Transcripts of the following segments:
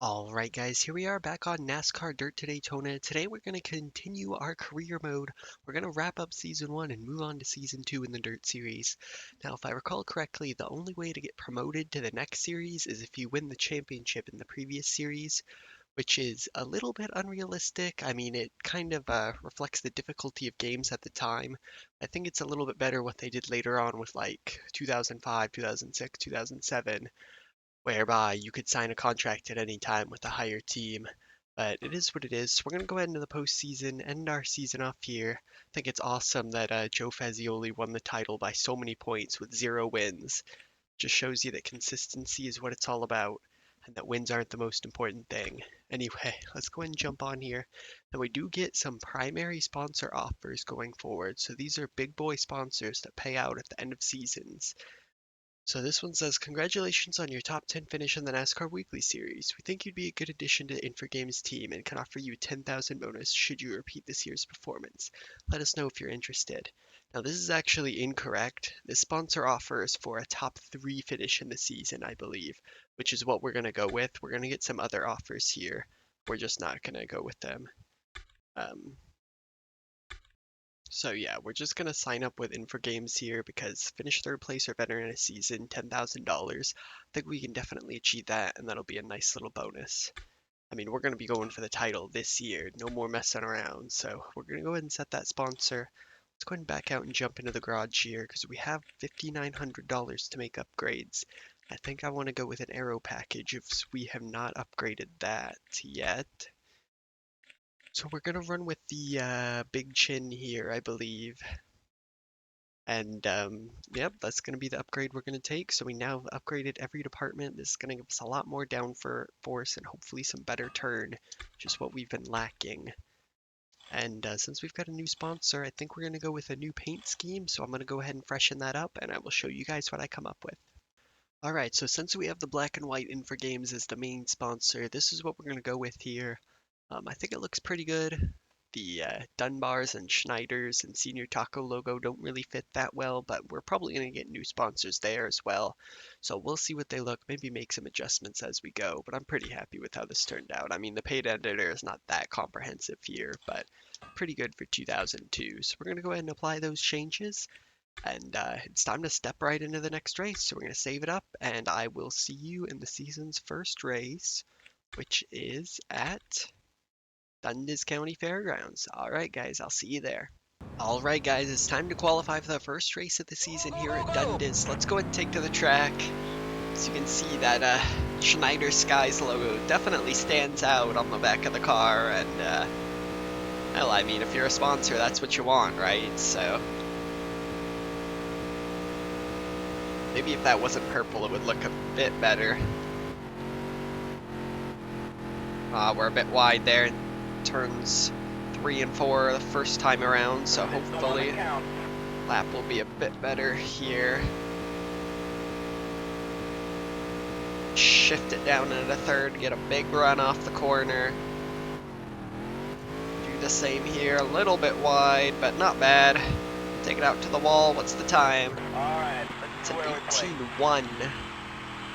Alright guys, here we are back on NASCAR Dirt to Daytona. Today we're going to continue our career mode. We're going to wrap up Season 1 and move on to Season 2 in the Dirt Series. Now if I recall correctly, the only way to get promoted to the next series is if you win the championship in the previous series, which is a little bit unrealistic. I mean, it kind of reflects the difficulty of games at the time. I think it's a little bit better what they did later on with like 2005, 2006, 2007 whereby you could sign a contract at any time with a higher team. But it is what it is. So we're going to go ahead into the postseason, end our season off here. I think it's awesome that Joe Fazioli won the title by so many points with 0 wins. Just shows you that consistency is what it's all about and that wins aren't the most important thing. Anyway, let's go ahead and jump on here. Now we do get some primary sponsor offers going forward. So these are big boy sponsors that pay out at the end of seasons. So this one says, congratulations on your top 10 finish in the NASCAR Weekly Series. We think you'd be a good addition to Infogame's team and can offer you 10,000 bonus should you repeat this year's performance. Let us know if you're interested. Now this is actually incorrect. This sponsor offer is for a top 3 finish in the season, I believe, which is what we're going to go with. We're going to get some other offers here. We're just not going to go with them. So yeah, we're just gonna sign up with Infogames here because finish third place or better in a season, $10,000. I think we can definitely achieve that, and that'll be a nice little bonus. I mean, we're gonna be going for the title this year, no more messing around. So we're gonna go ahead and set that sponsor. Let's go ahead and back out and jump into the garage here because we have $5,900 to make upgrades. I think I want to go with an aero package if we have not upgraded that yet. So we're gonna run with the big chin here, I believe. And yep, that's gonna be the upgrade we're gonna take. So we now have upgraded every department. This is gonna give us a lot more downforce and hopefully some better turn, just what we've been lacking. And since we've got a new sponsor, I think we're gonna go with a new paint scheme. So I'm gonna go ahead and freshen that up, and I will show you guys what I come up with. Alright, so since we have the black and white Infogames as the main sponsor, this is what we're gonna go with here. I think it looks pretty good. The Dunbars and Schneiders and Senior Taco logo don't really fit that well, but we're probably going to get new sponsors there as well. So we'll see what they look, maybe make some adjustments as we go, but I'm pretty happy with how this turned out. I mean, the paid editor is not that comprehensive here, but pretty good for 2002. So we're going to go ahead and apply those changes, and it's time to step right into the next race. So we're going to save it up, and I will see you in the season's first race, which is at Dundas County Fairgrounds. Alright guys, I'll see you there. Alright guys, it's time to qualify for the first race of the season here at Dundas. Let's go ahead and take to the track. As you can see, that Schneider Skies logo definitely stands out on the back of the car, and well, I mean, if you're a sponsor, that's what you want, right? So maybe if that wasn't purple, it would look a bit better. We're a bit wide there. Turns 3 and 4 the first time around, so hopefully lap will be a bit better here. Shift it down into third, get a big run off the corner. Do the same here, a little bit wide, but not bad. Take it out to the wall. What's the time? It's an 18-1.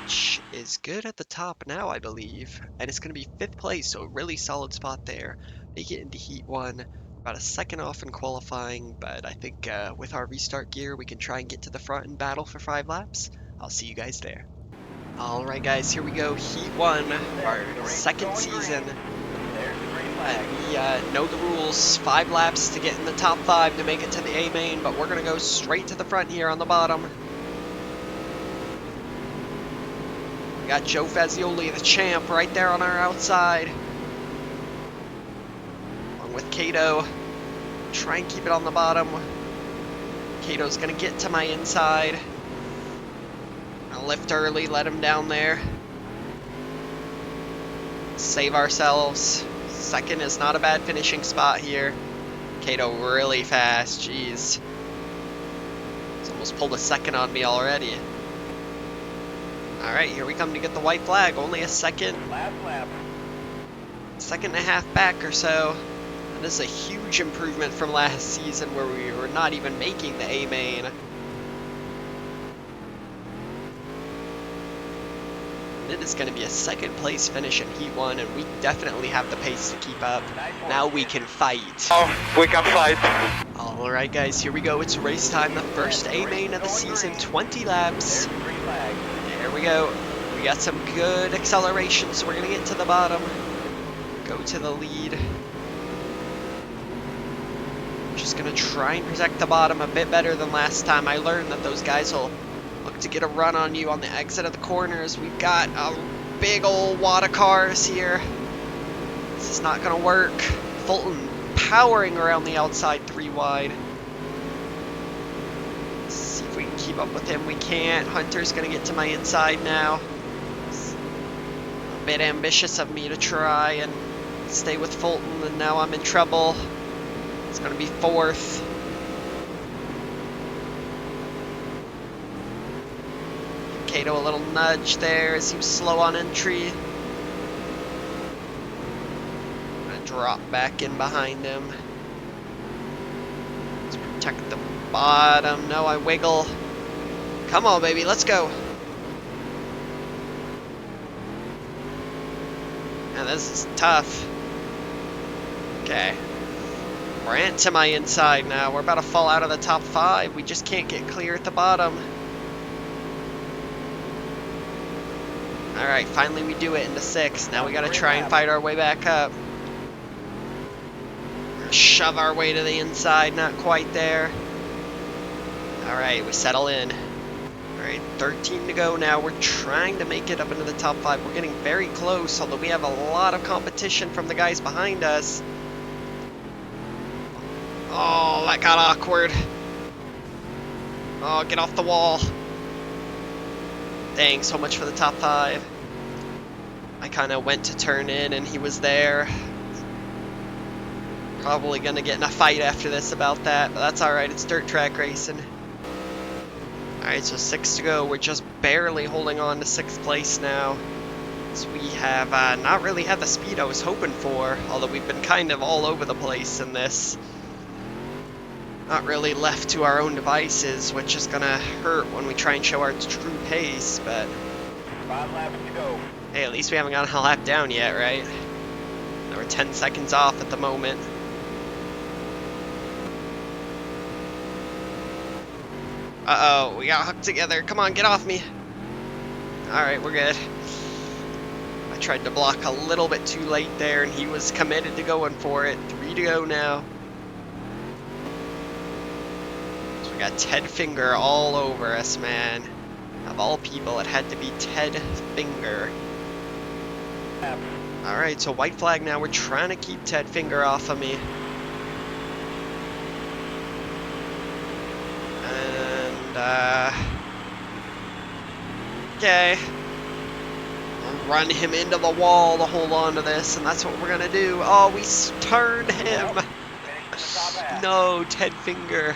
Which is good at the top now, I believe, and it's going to be 5th place, so a really solid spot there. Make it into Heat 1, about a second off in qualifying, but I think with our restart gear, we can try and get to the front and battle for 5 laps. I'll see you guys there. Alright guys, here we go, Heat 1, our second season. We know the rules, 5 laps to get in the top 5 to make it to the A main, but we're going to go straight to the front here on the bottom. We got Joe Fazioli, the champ, right there on our outside. Along with Cato. Try and keep it on the bottom. Cato's going to get to my inside. I'll lift early, let him down there. Save ourselves. Second is not a bad finishing spot here. Cato really fast, jeez. He's almost pulled a second on me already. Alright, here we come to get the white flag. Only a second. Second and a half back or so. And this is a huge improvement from last season where we were not even making the A main. And it is going to be a second place finish in Heat 1, and we definitely have the pace to keep up. Now we can fight. Oh, we can fight. Alright guys, here we go. It's race time. The first A main of the season, 20 laps. There we go. We got some good acceleration, so we're going to get to the bottom. Go to the lead. Just going to try and protect the bottom a bit better than last time. I learned that those guys will look to get a run on you on the exit of the corners. We've got a big old wad of cars here. This is not going to work. Fulton powering around the outside 3 wide. Let's see if we can keep up with him. We can't. Hunter's going to get to my inside now. It's a bit ambitious of me to try and stay with Fulton, and now I'm in trouble. It's going to be 4th. Cato a little nudge there as he was slow on entry. Gonna drop back in behind him. Let's protect the bottom. No, I wiggle. Come on, baby, let's go. Now this is tough. Okay. Brant to my inside now. We're about to fall out of the top 5. We just can't get clear at the bottom. Alright, finally we do it into 6th. Now we gotta try and fight our way back up. We're gonna shove our way to the inside, not quite there. Alright, we settle in. Alright, 13 to go now. We're trying to make it up into the top 5. We're getting very close, although we have a lot of competition from the guys behind us. Oh, that got awkward. Oh, get off the wall. Dang, so much for the top 5. I kind of went to turn in and he was there. Probably going to get in a fight after this about that, but that's alright, it's dirt track racing. Alright, so 6 to go. We're just barely holding on to 6th place now. So we have not really had the speed I was hoping for, although we've been kind of all over the place in this. Not really left to our own devices, which is gonna hurt when we try and show our true pace, but 5 laps to go. hey, at least we haven't gotten a lap down yet, right? We're 10 seconds off at the moment. Uh-oh, we got hooked together. Come on, get off me. Alright, we're good. I tried to block a little bit too late there, and he was committed to going for it. 3 to go now. We got Ted Finger all over us, man. Of all people, it had to be Ted Finger. Alright, so white flag now. We're trying to keep Ted Finger off of me. And, okay. We'll run him into the wall to hold on to this, and that's what we're gonna do. Oh, we turned him! No, Ted Finger.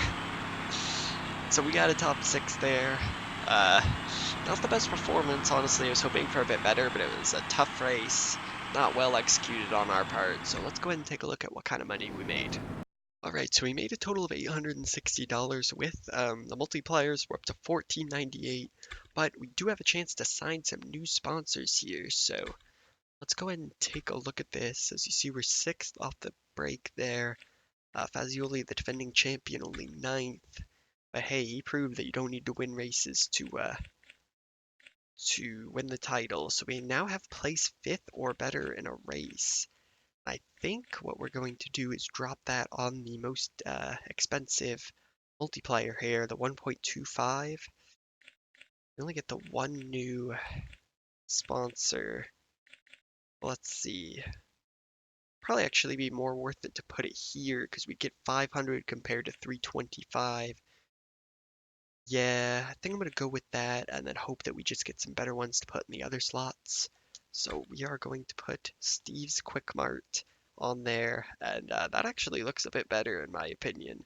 So we got a top 6 there. Not the best performance, honestly. I was hoping for a bit better, but it was a tough race. Not well executed on our part. So let's go ahead and take a look at what kind of money we made. Alright, so we made a total of $860 with the multipliers. We're up to $14.98, but we do have a chance to sign some new sponsors here. So let's go ahead and take a look at this. As you see, we're 6th off the break there. Fazioli, the defending champion, only 9th. But hey, he proved that you don't need to win races to win the title. So we now have placed 5th or better in a race. I think what we're going to do is drop that on the most expensive multiplier here, the 1.25. We only get the 1 new sponsor. Let's see. Probably actually be more worth it to put it here because we get 500 compared to 325. Yeah, I think I'm going to go with that and then hope that we just get some better ones to put in the other slots. So we are going to put Steve's Quick Mart on there, and that actually looks a bit better in my opinion.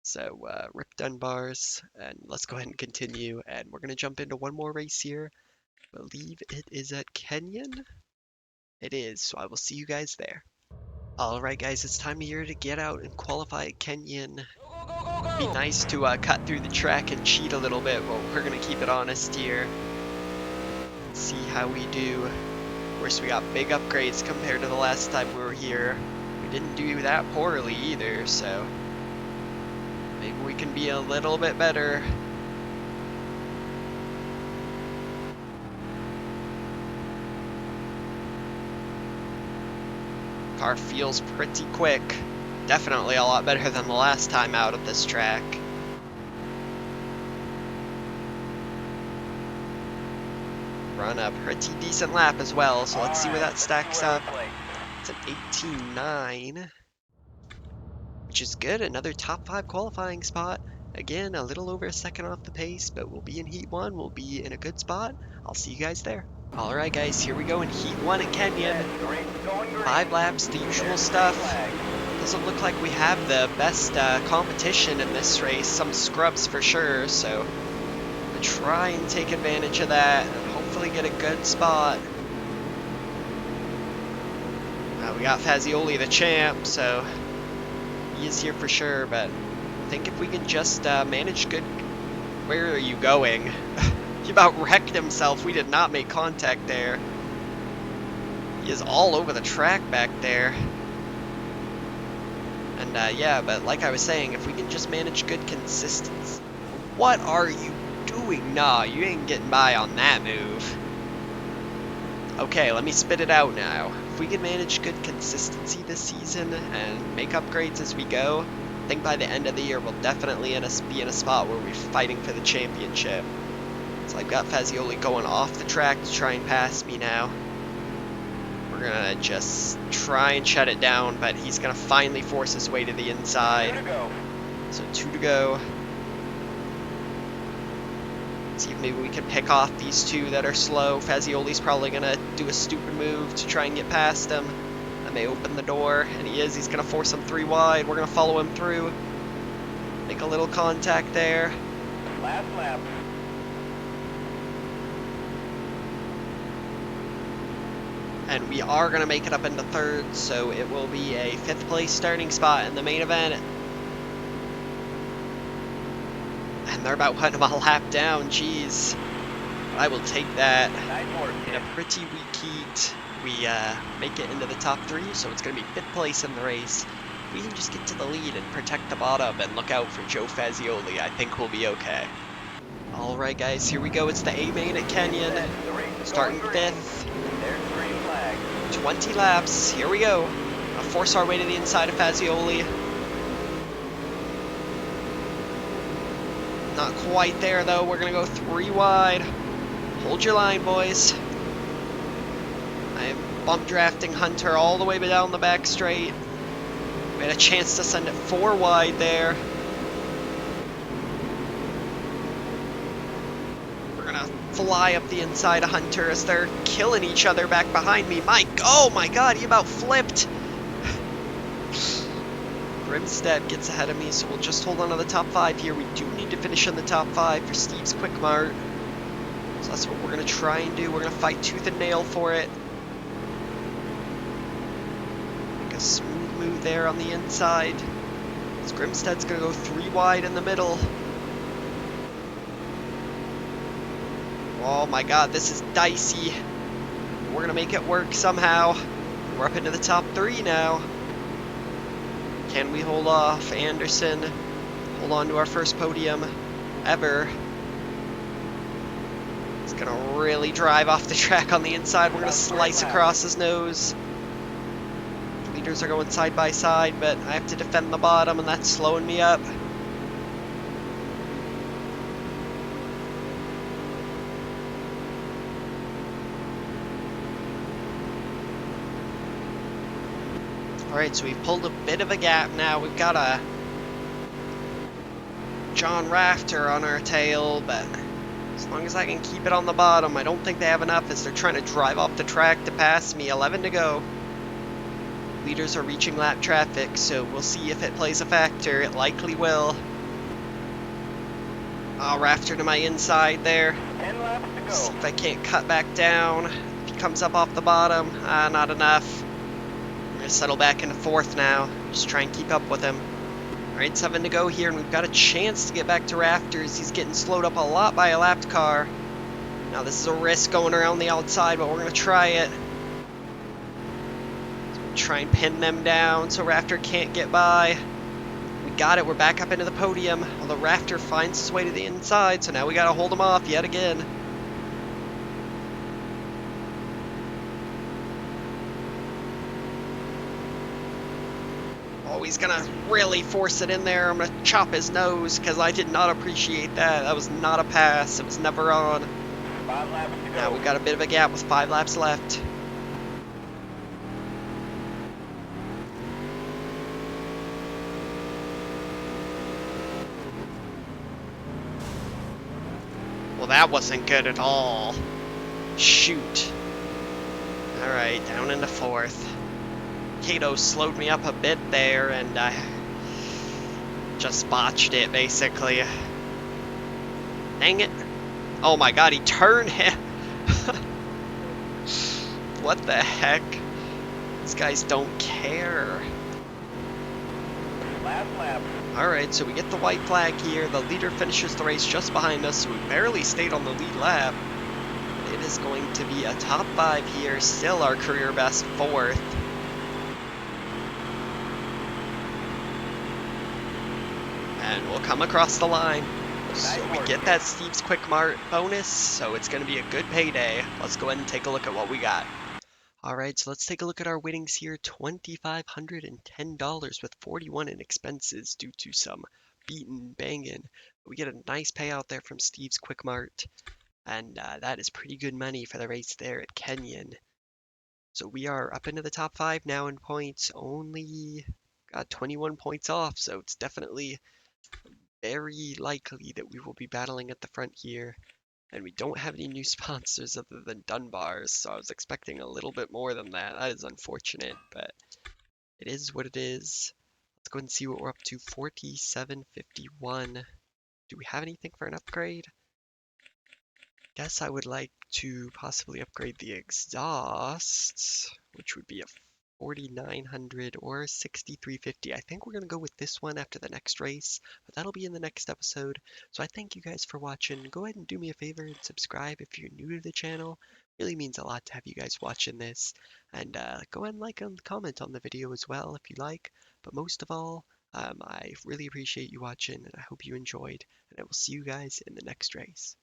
So Rip Dunbars, and let's go ahead and continue, and we're going to jump into one more race here. I believe it is at Kenyon. It is, so I will see you guys there. Alright guys, it's time of year to get out and qualify at Kenyon. Be nice to cut through the track and cheat a little bit, but we're gonna keep it honest here. Let's see how we do. Of course, we got big upgrades compared to the last time we were here. We didn't do that poorly either, so maybe we can be a little bit better. Car feels pretty quick. Definitely a lot better than the last time out at this track. Run a pretty decent lap as well, so let's see where that stacks up. It's an 18.9, which is good. Another top 5 qualifying spot. Again, a little over a second off the pace, but we'll be in Heat 1. We'll be in a good spot. I'll see you guys there. Alright guys, here we go in Heat 1 at Kenyon. 5 laps, the usual stuff. Doesn't look like we have the best competition in this race. Some scrubs for sure, so I'm gonna try and take advantage of that and hopefully get a good spot. We got Fazioli the champ, so he is here for sure, but I think if we can just manage good... Where are you going? He about wrecked himself. We did not make contact there. He is all over the track back there. And yeah, but like I was saying, if we can just manage good consistency... What are you doing? Nah, you ain't getting by on that move. Okay, let me spit it out now. If we can manage good consistency this season and make upgrades as we go, I think by the end of the year we'll definitely be in a spot where we're fighting for the championship. So I've got Fazioli going off the track to try and pass me now. We're gonna just try and shut it down, but he's gonna finally force his way to the inside. So 2 to go. See if maybe we can pick off these 2 that are slow. Fazioli's probably gonna do a stupid move to try and get past him. That may open the door, and he is. He's gonna force him 3 wide. We're gonna follow him through. Make a little contact there. Last lap. And we are gonna make it up into 3rd, so it will be a 5th place starting spot in the main event. And they're about putting him a lap down, jeez. I will take that. In a pretty weak heat, we make it into the top 3, so it's going to be 5th place in the race. We can just get to the lead and protect the bottom and look out for Joe Fazioli. I think we'll be okay. Alright guys, here we go. It's the A-main at Kenyon. Starting 5th. 20 laps. Here we go. I'll force our way to the inside of Fazioli. Not quite there though, we're gonna go 3 wide. Hold your line, boys. I am bump drafting Hunter all the way down the back straight. We had a chance to send it 4 wide there. We're gonna fly up the inside of Hunter as they're killing each other back behind me. Oh my god, he about flipped. Grimstead gets ahead of me, so we'll just hold on to the top 5 here. We do need to finish in the top 5 for Steve's Quick Mart. So that's what we're going to try and do. We're going to fight tooth and nail for it. Make a smooth move there on the inside. As Grimstead's going to go 3 wide in the middle. Oh my god, this is dicey. We're going to make it work somehow. We're up into the top 3 now. Can we hold off Anderson? Hold on to our first podium ever. He's gonna really drive off the track on the inside. We're gonna slice across his nose. The leaders are going side by side, but I have to defend the bottom, and that's slowing me up. Alright, so we've pulled a bit of a gap now. We've got a John Rafter on our tail, but as long as I can keep it on the bottom, I don't think they have enough as they're trying to drive off the track to pass me. 11 to go. Leaders are reaching lap traffic, so we'll see if it plays a factor. It likely will. Oh, Rafter to my inside there. 10 laps to go. See if I can't cut back down. If he comes up off the bottom, not enough. I'm gonna settle back into 4th now. Just try and keep up with him. Alright, 7 to go here, and we've got a chance to get back to Rafters. He's getting slowed up a lot by a lapped car. Now this is a risk going around the outside, but we're going to try it. Try and pin them down so Rafter can't get by. We got it. We're back up into the podium. Although Rafter finds his way to the inside, so now we got to hold him off yet again. Oh, he's going to really force it in there. I'm going to chop his nose because I did not appreciate that. That was not a pass. It was never on. 5 laps to go. Now we've got a bit of a gap with 5 laps left. Well, that wasn't good at all. Shoot. Alright, down into 4th. Kato slowed me up a bit there, and I just botched it, basically. Dang it. Oh my god, he turned him. What the heck? These guys don't care. Last lap. Alright, so we get the white flag here. The leader finishes the race just behind us, so we barely stayed on the lead lap. It is going to be a top 5 here, still our career best 4th. And we'll come across the line. So we get that Steve's Quick Mart bonus, so it's going to be a good payday. Let's go ahead and take a look at what we got. Alright, so let's take a look at our winnings here. $2,510 with 41 in expenses due to some beaten banging. We get a nice payout there from Steve's Quick Mart, and that is pretty good money for the race there at Kenyon. So we are up into the top 5 now in points, only got 21 points off, so it's definitely very likely that we will be battling at the front here. And we don't have any new sponsors other than Dunbar's, so I was expecting a little bit more than that. That is unfortunate, but it is what it is. Let's go and see what we're up to. 4751. Do we have anything for an upgrade? Guess I would like to possibly upgrade the exhausts, which would be a 4900 or 6350. I think we're going to go with this one after the next race, but that'll be in the next episode. So I thank you guys for watching. Go ahead and do me a favor and subscribe if you're new to the channel. It really means a lot to have you guys watching this. And go ahead and like and comment on the video as well if you like. But most of all, I really appreciate you watching, and I hope you enjoyed. And I will see you guys in the next race.